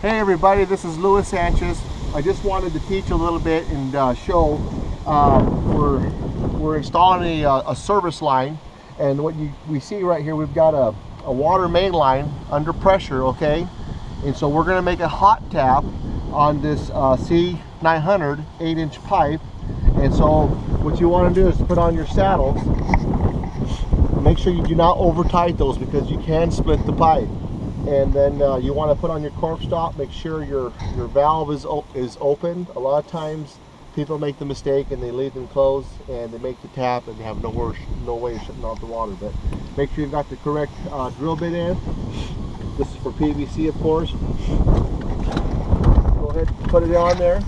Hey everybody, this is Luis Sanchez. I just wanted to teach a little bit and show we're installing a service line, and what we see right here, we've got a water main line under pressure, okay? And so we're going to make a hot tap on this C900 8-inch pipe. And so what you want to do is put on your saddles. Make sure you do not over tight those because you can split the pipe. And then you want to put on your cork stop. Make sure your valve is open. A lot of times people make the mistake and they leave them closed and they make the tap and they have no way of shutting off the water. But make sure you've got the correct drill bit in. This is for PVC, of course. Go ahead and put it on there.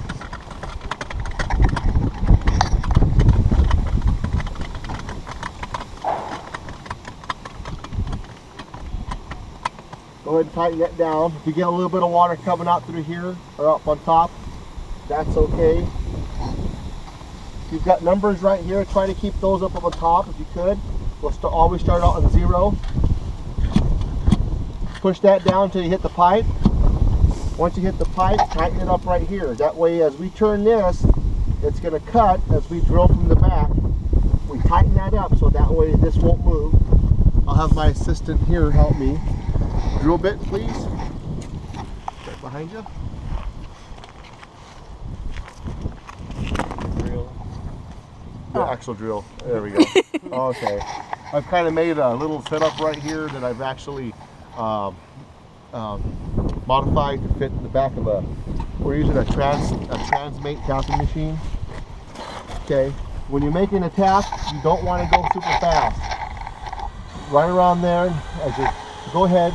Go ahead and tighten that down. If you get a little bit of water coming out through here or up on top, that's okay. If you've got numbers right here, try to keep those up on the top if you could. We'll always start out on 0. Push that down until you hit the pipe. Once you hit the pipe, tighten it up right here. That way, as we turn this, it's going to cut as we drill from the back. We tighten that up so that way this won't move. I'll have my assistant here help me. Drill bit, please. Right behind you. Drill. The actual drill. There we go. Okay. I've kind of made a little setup right here that I've actually modified to fit in the back of a. We're using a Transmate tapping machine. Okay. When you're making a tap, you don't want to go super fast. Right around there, as you go ahead.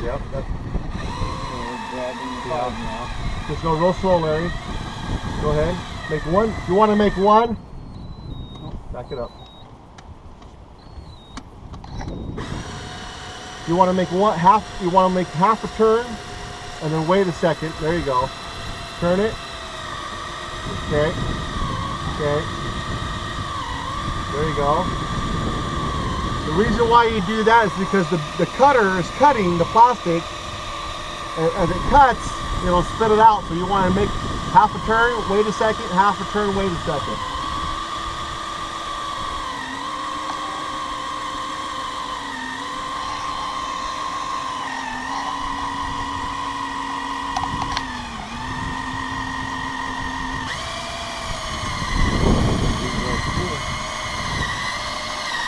Yep, that's just go real slow, Larry. Go ahead. Make one. If you want to make one, back it up. You want to make half. You want to make half a turn, and then wait a second. There you go. Turn it. Okay. Okay. There you go. The reason why you do that is because the cutter is cutting the plastic, and as it cuts, it'll spit it out. So you want to make half a turn, wait a second, half a turn, wait a second.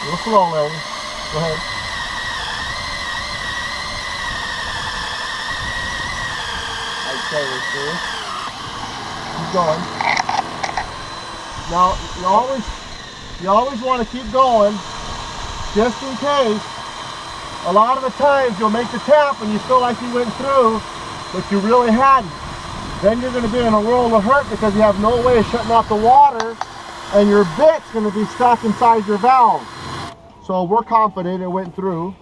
Real slow, Larry. Go ahead. Keep going. Now you always want to keep going, just in case. A lot of the times you'll make the tap and you feel like you went through, but you really hadn't. Then you're going to be in a world of hurt because you have no way of shutting off the water, and your bit's going to be stuck inside your valve. So we're confident it went through.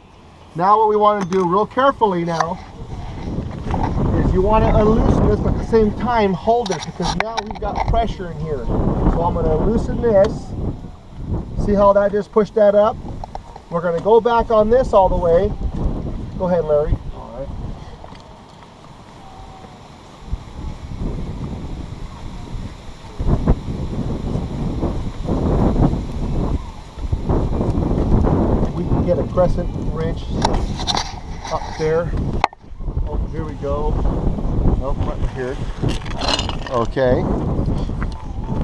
Now what we want to do real carefully now is you want to unloosen this, but at the same time hold it, because now we've got pressure in here. So I'm going to loosen this. See how that just pushed that up? We're going to go back on this all the way. Go ahead, Larry. All right. Get a crescent wrench up there. Oh, here we go. Oh, right here. Okay.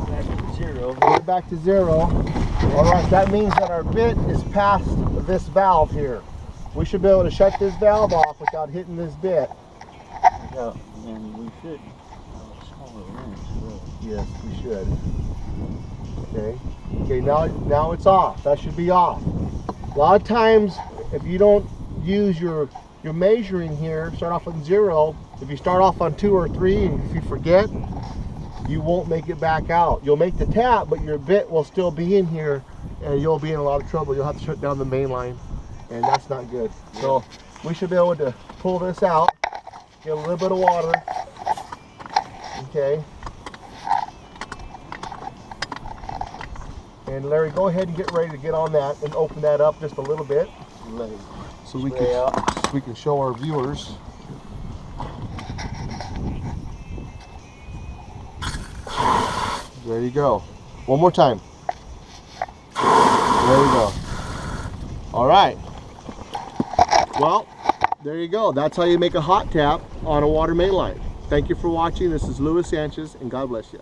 Back to 0. Get back to 0. All right, that means that our bit is past this valve here. We should be able to shut this valve off without hitting this bit. Yeah, and we should. Smaller wrench, really. Yes, we should. Okay. Okay, now it's off. That should be off. A lot of times, if you don't use your measuring here, start off on 0, if you start off on 2 or 3, and if you forget, you won't make it back out. You'll make the tap, but your bit will still be in here, and you'll be in a lot of trouble. You'll have to shut down the main line, and that's not good. Yeah. So we should be able to pull this out, get a little bit of water, okay, And Larry, go ahead and get ready to get on that and open that up just a little bit. Let it So we spray out. can show our viewers. There you go. One more time. There you go. All right. Well, there you go. That's how you make a hot tap on a water main line. Thank you for watching. This is Luis Sanchez, and God bless you.